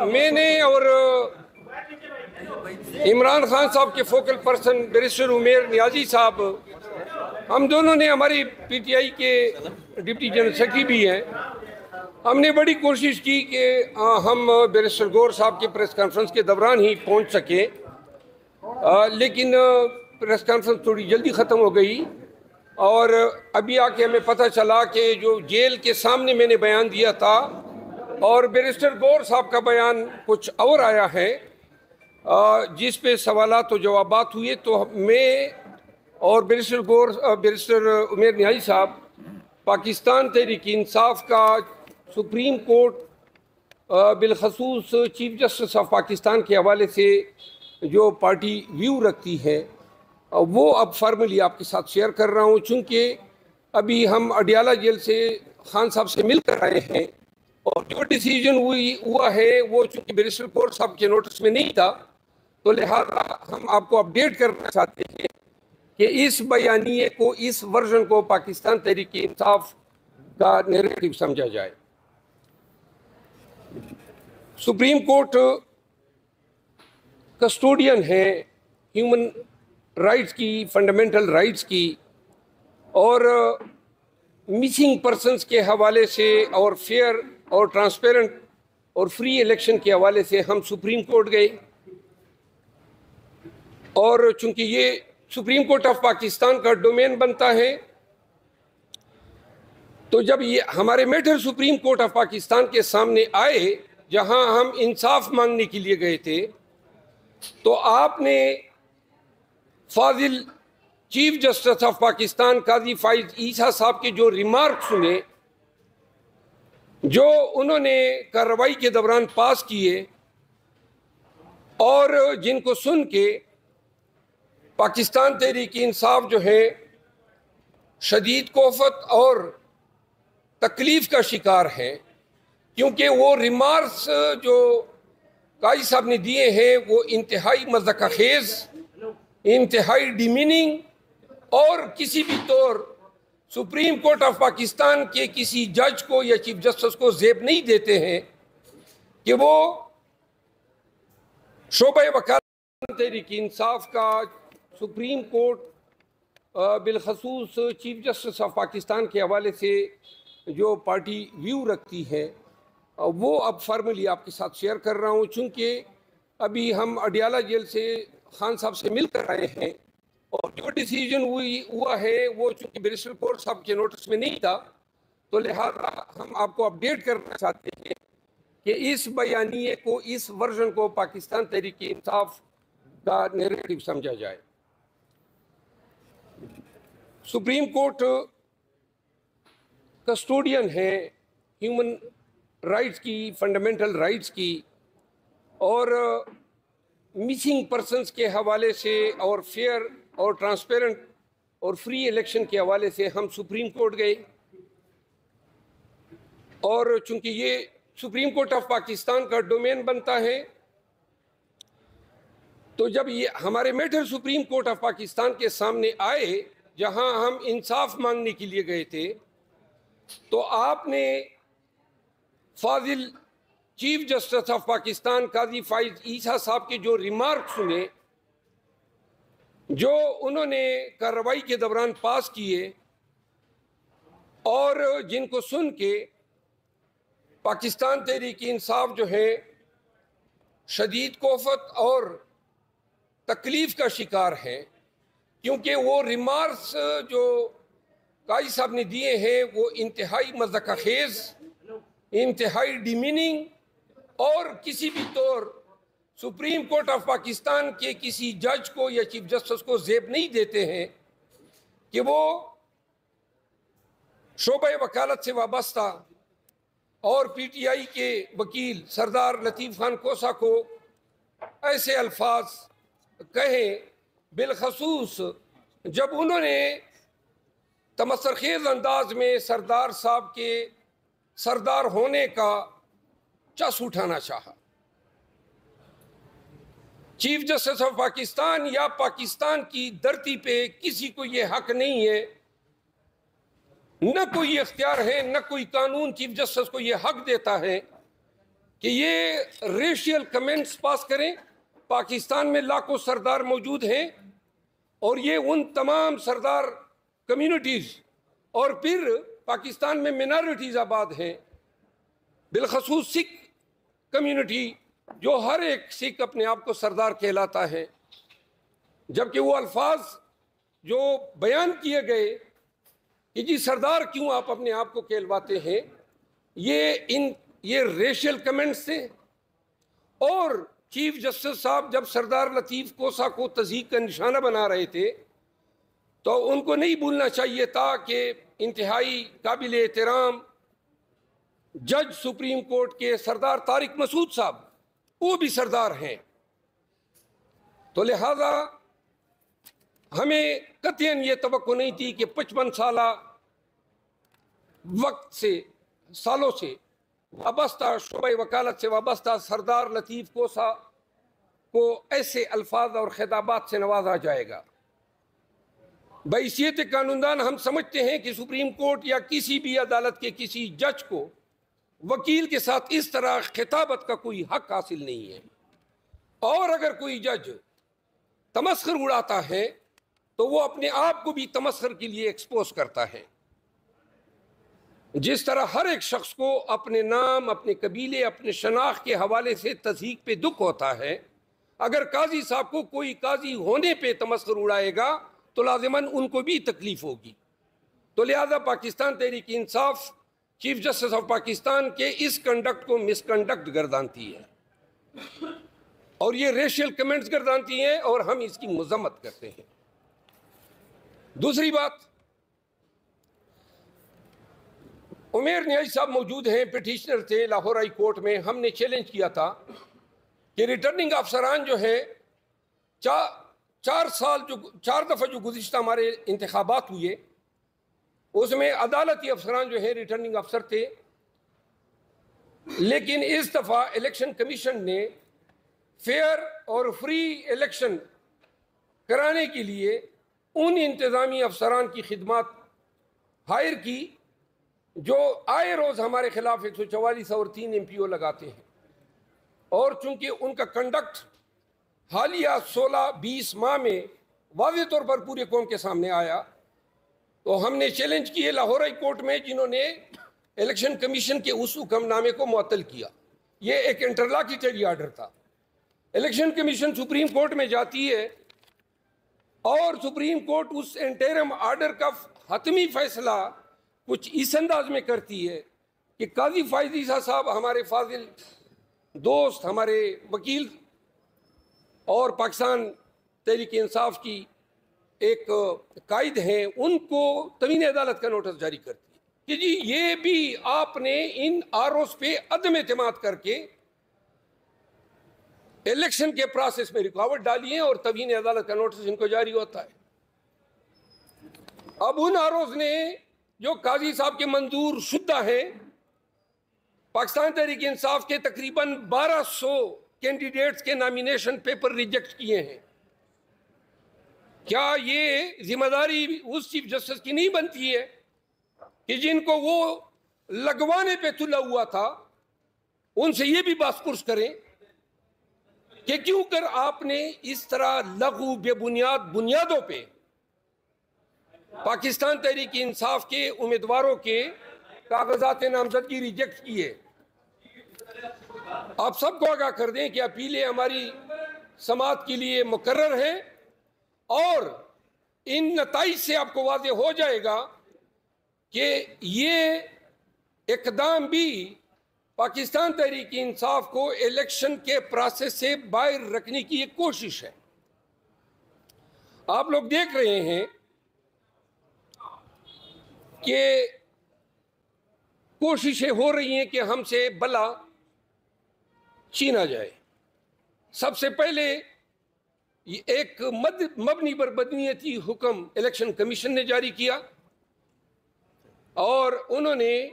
میں نے اور عمران خان صاحب کے فوکل پرسن بیرسٹر عمیر نیازی صاحب، ہم دونوں نے، ہماری پی ٹی آئی کے ڈپٹی جنرل سیکرٹری بھی ہیں، ہم نے بڑی کوشش کی کہ ہم بیرسٹر گور صاحب کے پریس کانفرنس کے دوران ہی پہنچ سکیں، لیکن پریس کانفرنس تھوڑی جلدی ختم ہو گئی اور ابھی آ کے ہمیں پتہ چلا کہ جو جیل کے سامنے میں نے بیان دیا تھا اور بیرسٹر گور صاحب کا بیان کچھ اور آیا ہے، جس پہ سوالات و جوابات ہوئے، تو میں اور بیرسٹر عمیر نیازی صاحب پاکستان تحریک انصاف کا سپریم کورٹ بالخصوص چیف جسٹس آف پاکستان کے حوالے سے جو پارٹی ویو رکھتی ہے وہ اب فارملی آپ کے ساتھ شیئر کر رہا ہوں، چونکہ ابھی ہم اڈیالہ جیل سے خان صاحب سے مل کر آئے ہیں اور جو ڈیسیجن ہوا ہے وہ چونکہ بیرسٹر گور صاحب کے نوٹس میں نہیں تھا، تو لہٰذا ہم آپ کو اپڈیٹ کرنا چاہتے ہیں کہ اس بیانیے کو، اس ورژن کو پاکستان تحریک انصاف کا نیریٹو سمجھا جائے۔ سپریم کورٹ کسٹوڈین ہے ہیومن رائٹس کی، فنڈامنٹل رائٹس کی، اور مسنگ پرسنز کے حوالے سے اور فیئر اور ٹرانسپیرنٹ اور فری الیکشن کے حوالے سے ہم سپریم کورٹ گئے، اور چونکہ یہ سپریم کورٹ آف پاکستان کا ڈومین بنتا ہے، تو جب یہ ہمارے matter Supreme Court of Pakistan کے سامنے آئے جہاں ہم انصاف مانگنے کے لیے گئے تھے، تو آپ نے فاضل چیف جسٹس آف پاکستان قاضی فائز عیسیٰ صاحب کے جو ریمارک سنے، جو انہوں نے کارروائی کے دوران پاس کیے، اور جن کو سن کے پاکستان تحریک انصاف جو ہے شدید کوفت اور تکلیف کا شکار ہے، کیونکہ وہ ریمارکس جو قاضی صاحب نے دیے ہیں وہ انتہائی مذاق خیز، انتہائی ڈیمیننگ، اور کسی بھی طور سپریم کورٹ آف پاکستان کے کسی جج کو یا چیف جسٹس کو زیب نہیں دیتے ہیں کہ وہ شعبہ وکالت تحریک انصاف کا سپریم کورٹ بالخصوص چیف جسٹس آف پاکستان کے حوالے سے جو پارٹی ویو رکھتی ہے وہ اب فارملی آپ کے ساتھ شیئر کر رہا ہوں، چونکہ ابھی ہم اڈیالہ جیل سے خان صاحب سے مل کر آئے ہیں اور جو ڈیسیجن ہوا ہے وہ چونکہ بیرسٹر گور صاحب کے نوٹس میں نہیں تھا، تو لہٰذا ہم آپ کو اپڈیٹ کرنا چاہتے ہیں کہ اس بیانیے کو، اس ورژن کو پاکستان تحریک انصاف کا نیریٹو سمجھا جائے۔ سپریم کورٹ کسٹوڈین ہے ہیومن رائٹس کی، فنڈامنٹل رائٹس کی، اور مسنگ پرسنز کے حوالے سے اور فیئر اور ٹرانسپیرنٹ اور فری الیکشن کے حوالے سے ہم سپریم کورٹ گئے، اور چونکہ یہ سپریم کورٹ آف پاکستان کا ڈومین بنتا ہے، تو جب یہ ہمارے matter Supreme Court of Pakistan کے سامنے آئے جہاں ہم انصاف مانگنے کے لیے گئے تھے، تو آپ نے فاضل چیف جسٹس آف پاکستان قاضی فائز عیسیٰ صاحب کے جو ریمارک سنے، جو انہوں نے کارروائی کے دوران پاس کیے، اور جن کو سن کے پاکستان تحریک انصاف جو ہے شدید کوفت اور تکلیف کا شکار ہے، کیونکہ وہ ریمارکس جو قاضی صاحب نے دیے ہیں وہ انتہائی مذاق خیز، انتہائی ڈیمیننگ، اور کسی بھی طور سپریم کورٹ آف پاکستان کے کسی جج کو یا چیف جسٹس کو زیب نہیں دیتے ہیں کہ وہ شعبہ وکالت سے وابستہ اور پی ٹی آئی کے وکیل سردار لطیف خان کوسا کو ایسے الفاظ کہیں، بالخصوص جب انہوں نے تمسخر خیز انداز میں سردار صاحب کے سردار ہونے کا چس اٹھانا چاہا۔ چیف جسٹس آف پاکستان یا پاکستان کی دھرتی پہ کسی کو یہ حق نہیں ہے، نہ کوئی اختیار ہے، نہ کوئی قانون چیف جسٹس کو یہ حق دیتا ہے کہ یہ ریشیل کمنٹس پاس کریں. پاکستان میں لاکھوں سردار موجود ہیں اور یہ ان تمام سردار کمیونٹیز اور پھر پاکستان میں منارٹیز آباد ہیں، بالخصوص سکھ کمیونٹی، جو ہر ایک سکھ اپنے آپ کو سردار کہلاتا ہے، جبکہ وہ الفاظ جو بیان کیے گئے کہ جی سردار کیوں آپ اپنے آپ کو کہلواتے ہیں، یہ ریشل کمنٹس تھے. اور چیف جسٹس صاحب جب سردار لطیف کوسا کو تضحیک کا نشانہ بنا رہے تھے تو ان کو نہیں بھولنا چاہیے تھا کہ انتہائی قابل احترام جج سپریم کورٹ کے سردار طارق مسعود صاحب وہ بھی سردار ہیں. تو لہذا ہمیں قطعاً یہ توقع نہیں تھی کہ 55 سالہ وقت سے سالوں سے وابستہ شعبہ وکالت سے وابستہ سردار لطیف کوسا کو ایسے الفاظ اور خطابات سے نوازا جائے گا. بحیثیت قانوندان ہم سمجھتے ہیں کہ سپریم کورٹ یا کسی بھی عدالت کے کسی جج کو وکیل کے ساتھ اس طرح خطابت کا کوئی حق حاصل نہیں ہے، اور اگر کوئی جج تمسخر اڑاتا ہے تو وہ اپنے آپ کو بھی تمسخر کے لیے ایکسپوز کرتا ہے. جس طرح ہر ایک شخص کو اپنے نام، اپنے قبیلے، اپنے شناخت کے حوالے سے تضحیک پہ دکھ ہوتا ہے، اگر قاضی صاحب کو کوئی قاضی ہونے پہ تمسخر اڑائے گا تو لازماً ان کو بھی تکلیف ہوگی. تو لہذا Pakistan Tehreek Insaf chief justice of Pakistan کے اس کنڈکٹ کو مس کنڈکٹ گردانتی ہے اور یہ ریشل کمنٹس گردانتی ہیں اور ہم اس کی مذمت کرتے ہیں. دوسری بات، عمیر نیازی صاحب موجود ہیں، پٹیشنر تھے لاہور ہائی کورٹ میں. ہم نے چیلنج کیا تھا کہ ریٹرننگ افسران جو ہیں 4 دفعہ جو گزشتہ ہمارے انتخابات ہوئے اس میں عدالتی افسران جو ہیں ریٹرننگ افسر تھے، لیکن اس دفعہ الیکشن کمیشن نے فیئر اور فری الیکشن کرانے کے لیے ان انتظامی افسران کی خدمات ہائر کی جو آئے روز ہمارے خلاف 144 اور 3 MPO لگاتے ہیں. اور چونکہ ان کا کنڈکٹ حالیہ 16-20 ماہ میں واضح طور پر پورے قوم کے سامنے آیا تو ہم نے چیلنج کیے لاہور ہائی کورٹ میں، جنہوں نے الیکشن کمیشن کے اس حکم نامے کو معطل کیا. یہ ایک انٹرلاکیٹری آرڈر تھا. الیکشن کمیشن سپریم کورٹ میں جاتی ہے اور سپریم کورٹ اس انٹرم آرڈر کا حتمی فیصلہ کچھ اس انداز میں کرتی ہے کہ قاضی فائز عیسیٰ صاحب ہمارے فاضل دوست، ہمارے وکیل اور پاکستان تحریک انصاف کی ایک قائد ہیں، ان کو تمین عدالت کا نوٹس جاری کرتی ہے کہ جی یہ بھی آپ نے ان آروز پہ عدم اعتماد کر کے الیکشن کے پروسیس میں رکاوٹ ڈالی ہے اور تمین عدالت کا نوٹس ان کو جاری ہوتا ہے. اب ان آروز نے جو قاضی صاحب کے منظور شدہ ہیں، پاکستان تحریک انصاف کے تقریباً 1200 کینڈیڈیٹس کے نامینیشن پیپر ریجیکٹ کیے ہیں. کیا یہ ذمہ داری اس چیف جسٹس کی نہیں بنتی ہے کہ جن کو وہ لگوانے پہ تلا ہوا تھا ان سے یہ بھی بات پرس کریں کہ کیوں کر آپ نے اس طرح لغو بے بنیادوں پہ پاکستان تحریک انصاف کے امیدواروں کے کاغذات نامزدگی ریجیکٹ کیے. آپ سب کو آگاہ کر دیں کہ اپیلیں ہماری سماعت کے لیے مقرر ہیں اور ان نتائج سے آپ کو واضح ہو جائے گا کہ یہ اقدام بھی پاکستان تحریک انصاف کو الیکشن کے پروسیس سے باہر رکھنے کی ایک کوشش ہے. آپ لوگ دیکھ رہے ہیں کہ کوششیں ہو رہی ہیں کہ ہم سے بلا چھینا جائے. سب سے پہلے ایک مبنی بر بدنیتی حکم الیکشن کمیشن نے جاری کیا اور انہوں نے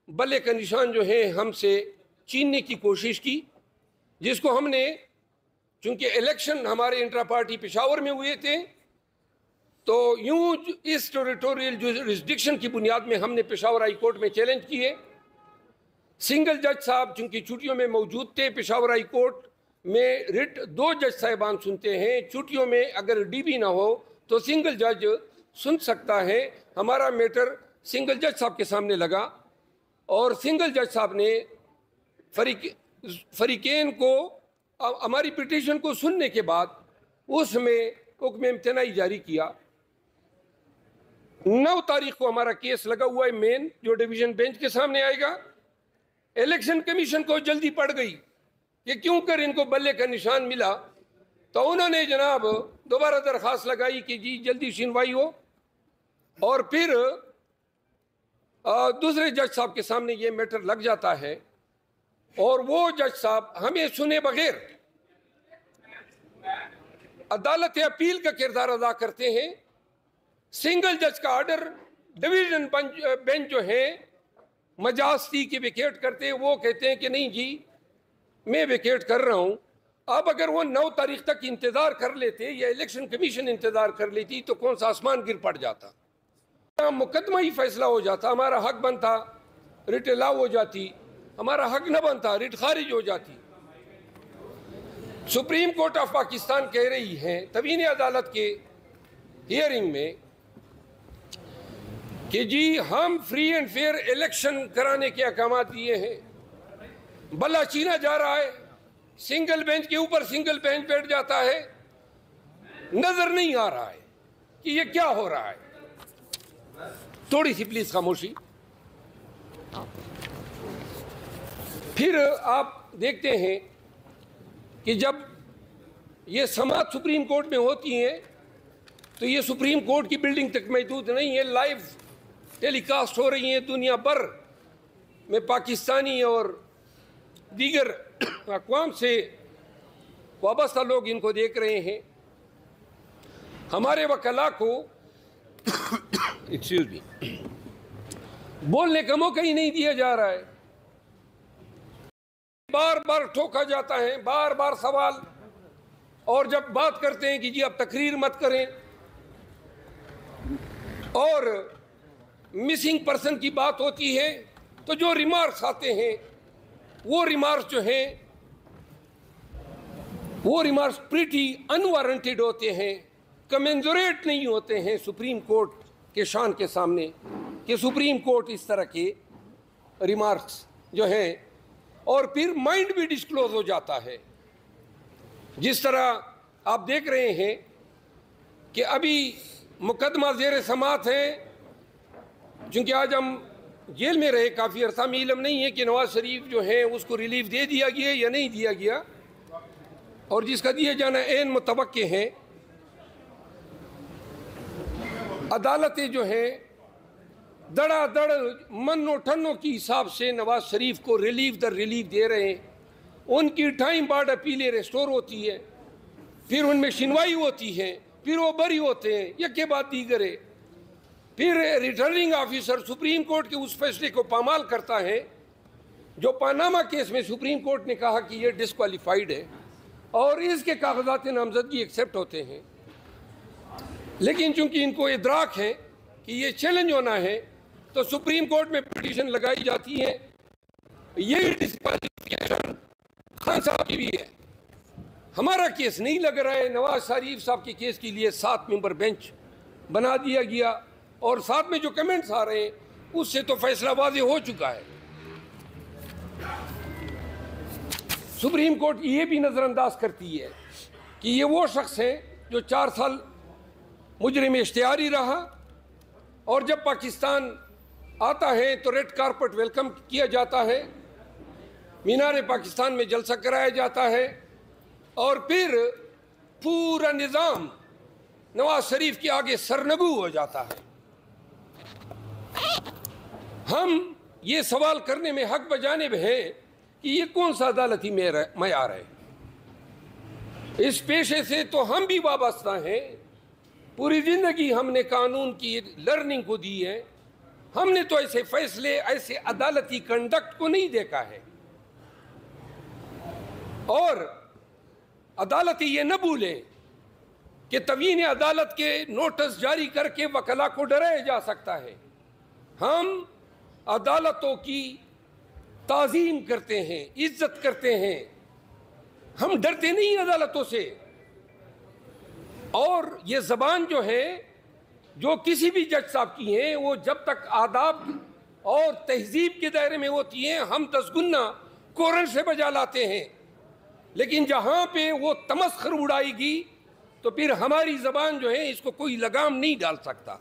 بلے کا نشان جو ہے ہم سے چھیننے کی کوشش کی، جس کو ہم نے، چونکہ الیکشن ہمارے انٹرا پارٹی پشاور میں ہوئے تھے تو یوں اس ٹیریٹوریل جورسڈکشن کی بنیاد میں ہم نے پشاور ہائی کورٹ میں چیلنج کیے. سنگل جج صاحب چونکہ چھٹیوں میں موجود تھے، پشاور ہائی کورٹ میں رٹ 2 جج صاحبان سنتے ہیں، چھٹیوں میں اگر ڈی بی نہ ہو تو سنگل جج سن سکتا ہے۔ ہمارا میٹر سنگل جج صاحب کے سامنے لگا اور سنگل جج صاحب نے فریقین کو ہماری پٹیشن کو سننے کے بعد اس میں حکم امتناعی جاری کیا۔ 9 تاریخ کو ہمارا کیس لگا ہوا ہے مین، جو ڈویژن بینچ کے سامنے آئے گا۔ الیکشن کمیشن کو جلدی پڑ گئی کہ کیوں کر ان کو بلے کا نشان ملا، تو انہوں نے جناب دوبارہ درخواست لگائی کہ جی جلدی سنوائی ہو، اور پھر دوسرے جج صاحب کے سامنے یہ میٹر لگ جاتا ہے، اور وہ جج صاحب ہمیں سنے بغیر عدالت اپیل کا کردار ادا کرتے ہیں۔ سنگل جج کا آرڈر ڈویژن بینچ جو ہے مجاز تھی کہ ویکیٹ کرتے ہیں، وہ کہتے ہیں کہ نہیں جی میں ویکیٹ کر رہا ہوں۔ اب اگر وہ 9 تاریخ تک انتظار کر لیتے یا الیکشن کمیشن انتظار کر لیتی تو کون سا آسمان گر پڑ جاتا، مقدمہ ہی فیصلہ ہو جاتا، ہمارا حق بنتا رٹ الاؤ ہو جاتی، ہمارا حق نہ بنتا رٹ خارج ہو جاتی۔ سپریم کورٹ آف پاکستان کہہ رہی ہے توہین عدالت کے ہیئرنگ میں کہ جی ہم فری اینڈ فیئر الیکشن کرانے کے احکامات دیے ہیں، بلا چینا جا رہا ہے، سنگل بینچ کے اوپر سنگل بینچ بیٹھ جاتا ہے، نظر نہیں آ رہا ہے کہ یہ کیا ہو رہا ہے۔ تھوڑی سی پلیز خاموشی۔ پھر آپ دیکھتے ہیں کہ جب یہ سماعت سپریم کورٹ میں ہوتی ہیں تو یہ سپریم کورٹ کی بلڈنگ تک محدود نہیں ہے، لائیو ٹیلی کاسٹ ہو رہی ہیں، دنیا بھر میں پاکستانی اور دیگر اقوام سے وابستہ لوگ ان کو دیکھ رہے ہیں۔ ہمارے وکلاء کو ایکسکیوز می بولنے کا موقع ہی نہیں دیا جا رہا ہے، بار بار ٹھوکا جاتا ہے، بار بار سوال، اور جب بات کرتے ہیں کہ جی اب تقریر مت کریں اور مسنگ پرسن کی بات ہوتی ہے تو جو ریمارکس آتے ہیں وہ ریمارکس جو ہیں وہ ریمارکس پریٹی انوارنٹیڈ ہوتے ہیں، کمنزوریٹ نہیں ہوتے ہیں سپریم کورٹ کے شان کے سامنے کہ سپریم کورٹ اس طرح کے ریمارکس جو ہیں، اور پھر مائنڈ بھی ڈسکلوز ہو جاتا ہے۔ جس طرح آپ دیکھ رہے ہیں کہ ابھی مقدمہ زیر سماعت ہے، چونکہ آج ہم جیل میں رہے کافی عرصہ، میں علم نہیں ہے کہ نواز شریف جو ہیں اس کو ریلیف دے دیا گیا یا نہیں دیا گیا، اور جس کا دیے جانا عین متوقع ہے۔ عدالتیں جو ہیں دڑا دڑ منو ٹھنوں کی حساب سے نواز شریف کو ریلیف در ریلیف دے رہے ہیں، ان کی ٹائم بارڈ اپیلیں ریسٹور ہوتی ہے، پھر ان میں سنوائی ہوتی ہے، پھر وہ بری ہوتے ہیں یک کے بعد دیگر ہے، پھر ریٹرننگ آفیسر سپریم کورٹ کے اس فیصلے کو پامال کرتا ہے جو پاناما کیس میں سپریم کورٹ نے کہا کہ یہ ڈسکوالیفائیڈ ہے، اور اس کے کاغذات نامزدگی ایکسیپٹ ہوتے ہیں، لیکن چونکہ ان کو ادراک ہے کہ یہ چیلنج ہونا ہے تو سپریم کورٹ میں پٹیشن لگائی جاتی ہے۔ یہ ڈسکوالیفیکیشن خان صاحب کی بھی ہے، ہمارا کیس نہیں لگ رہا ہے۔ نواز شریف صاحب کے کیس کے لیے 7 ممبر بینچ بنا دیا گیا، اور ساتھ میں جو کمنٹس آ رہے ہیں اس سے تو فیصلہ واضح ہو چکا ہے۔ سپریم کورٹ یہ بھی نظر انداز کرتی ہے کہ یہ وہ شخص ہیں جو 4 سال مجرم اشتہاری رہا، اور جب پاکستان آتا ہے تو ریڈ کارپٹ ویلکم کیا جاتا ہے، مینار پاکستان میں جلسہ کرایا جاتا ہے، اور پھر پورا نظام نواز شریف کے آگے سرنگو ہو جاتا ہے۔ ہم یہ سوال کرنے میں حق بجانب ہے کہ یہ کون سا عدالتی معیار ہے؟ اس پیشے سے تو ہم بھی وابستہ ہیں، پوری زندگی ہم نے قانون کی لرننگ کو دی ہے، ہم نے تو ایسے فیصلے، ایسے عدالتی کنڈکٹ کو نہیں دیکھا ہے، اور عدالت یہ نہ بھولیں کہ توہین عدالت کے نوٹس جاری کر کے وکلاء کو ڈرایا جا سکتا ہے۔ ہم عدالتوں کی تعظیم کرتے ہیں، عزت کرتے ہیں، ہم ڈرتے نہیں عدالتوں سے. اور یہ زبان جو ہے جو کسی بھی جج صاحب کی ہیں، وہ جب تک آداب اور تہذیب کے دائرے میں ہوتی ہیں ہم 10 گنا کورن سے بجا لاتے ہیں. لیکن جہاں پہ وہ تمسخر اڑائے گی تو پھر ہماری زبان جو ہے اس کو کوئی لگام نہیں ڈال سکتا.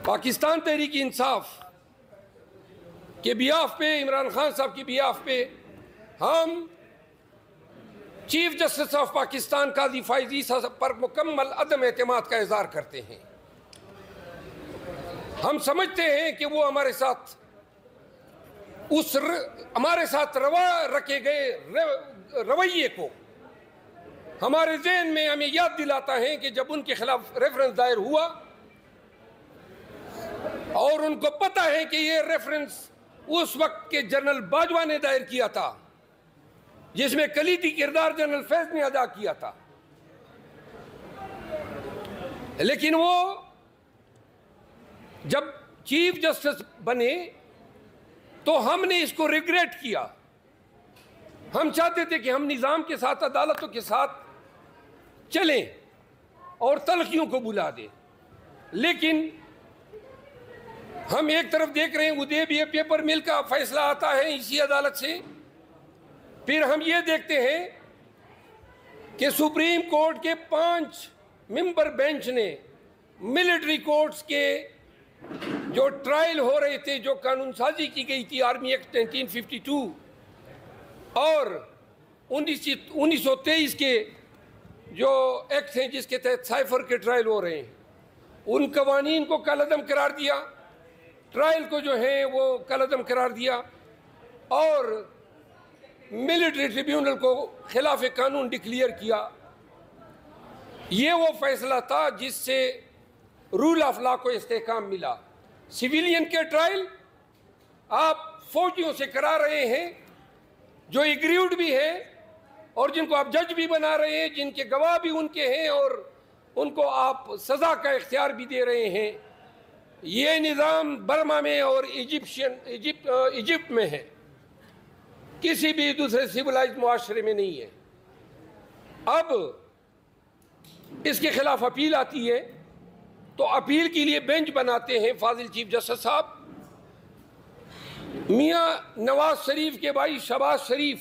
پاکستان تحریک انصاف کے بیاف پہ، عمران خان صاحب کے بیاف پہ ہم چیف جسٹس آف پاکستان قاضی فائز عیسیٰ پر مکمل عدم اعتماد کا اظہار کرتے ہیں. ہم سمجھتے ہیں کہ وہ ہمارے ساتھ روا رکھے گئے رویے کو ہمارے ذہن میں ہمیں یاد دلاتا ہے کہ جب ان کے خلاف ریفرنس دائر ہوا اور ان کو پتہ ہے کہ یہ ریفرنس اس وقت کے جنرل باجوہ نے دائر کیا تھا، جس میں کلیدی کردار جنرل فیض نے ادا کیا تھا، لیکن وہ جب چیف جسٹس بنے تو ہم نے اس کو ریگریٹ کیا. ہم چاہتے تھے کہ ہم نظام کے ساتھ، عدالتوں کے ساتھ چلیں اور تلخیوں کو بلا دیں. لیکن ہم ایک طرف دیکھ رہے ہیں ادے بھی پیپر مل کا فیصلہ آتا ہے اسی عدالت سے، پھر ہم یہ دیکھتے ہیں کہ سپریم کورٹ کے 5 ممبر بینچ نے ملٹری کورٹس کے جو ٹرائل ہو رہے تھے، جو قانون سازی کی گئی تھی آرمی ایکٹ 1952 اور 1923 کے جو ایکٹ ہیں جس کے تحت سائفر کے ٹرائل ہو رہے ہیں، ان قوانین کو کالعدم قرار دیا، ٹرائل کو جو ہے وہ کالعدم قرار دیا اور ملٹری ٹریبیونل کو خلاف قانون ڈکلیئر کیا. یہ وہ فیصلہ تھا جس سے رول آف لا کو استحکام ملا. سویلین کے ٹرائل آپ فوجیوں سے کرا رہے ہیں جو ایگریوڈ بھی ہے اور جن کو آپ جج بھی بنا رہے ہیں، جن کے گواہ بھی ان کے ہیں اور ان کو آپ سزا کا اختیار بھی دے رہے ہیں. یہ نظام برما میں اور ایجپٹ میں ہے، کسی بھی دوسرے سیولائزڈ معاشرے میں نہیں ہے. اب اس کے خلاف اپیل آتی ہے تو اپیل کے لیے بینچ بناتے ہیں فاضل چیف جسٹس صاحب. میاں نواز شریف کے بھائی شہباز شریف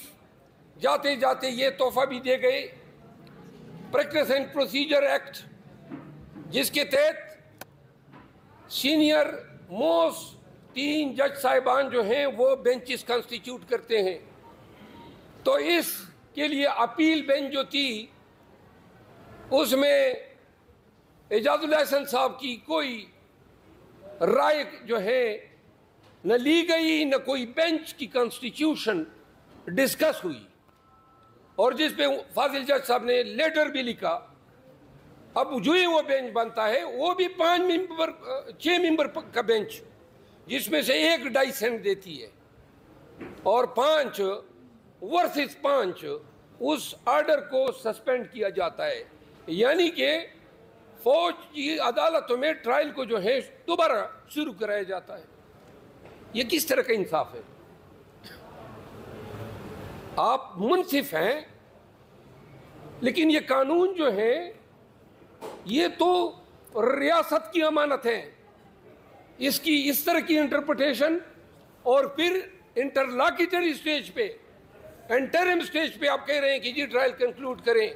جاتے جاتے یہ تحفہ بھی دے گئے، پریکٹس اینڈ پروسیجر ایکٹ، جس کے تحت سینئر موسٹ 3 جج صاحبان جو ہیں وہ بینچز کنسٹیٹیوٹ کرتے ہیں. تو اس کے لیے اپیل بینچ جو تھی اس میں اعجاز اللہ احسن صاحب کی کوئی رائے جو ہے نہ لی گئی، نہ کوئی بینچ کی کنسٹیٹیوشن ڈسکس ہوئی، اور جس پہ فاضل جج صاحب نے لیٹر بھی لکھا. اب جو ہی وہ بینچ بنتا ہے وہ بھی 6 ممبر کا بینچ، جس میں سے 1 ڈائسنٹ دیتی ہے اور 5 ورسز 5 اس آرڈر کو سسپینڈ کیا جاتا ہے. یعنی کہ فوج کی عدالتوں میں ٹرائل کو جو ہے دوبارہ شروع کرایا جاتا ہے. یہ کس طرح کا انصاف ہے؟ آپ منصف ہیں لیکن یہ قانون جو ہے یہ تو ریاست کی امانت ہے. اس کی اس طرح کی انٹرپریٹیشن اور پھر انٹرلاکیٹری سٹیج پہ، انٹرم سٹیج پہ آپ کہہ رہے ہیں کہ جی ٹرائل کنکلوڈ کریں.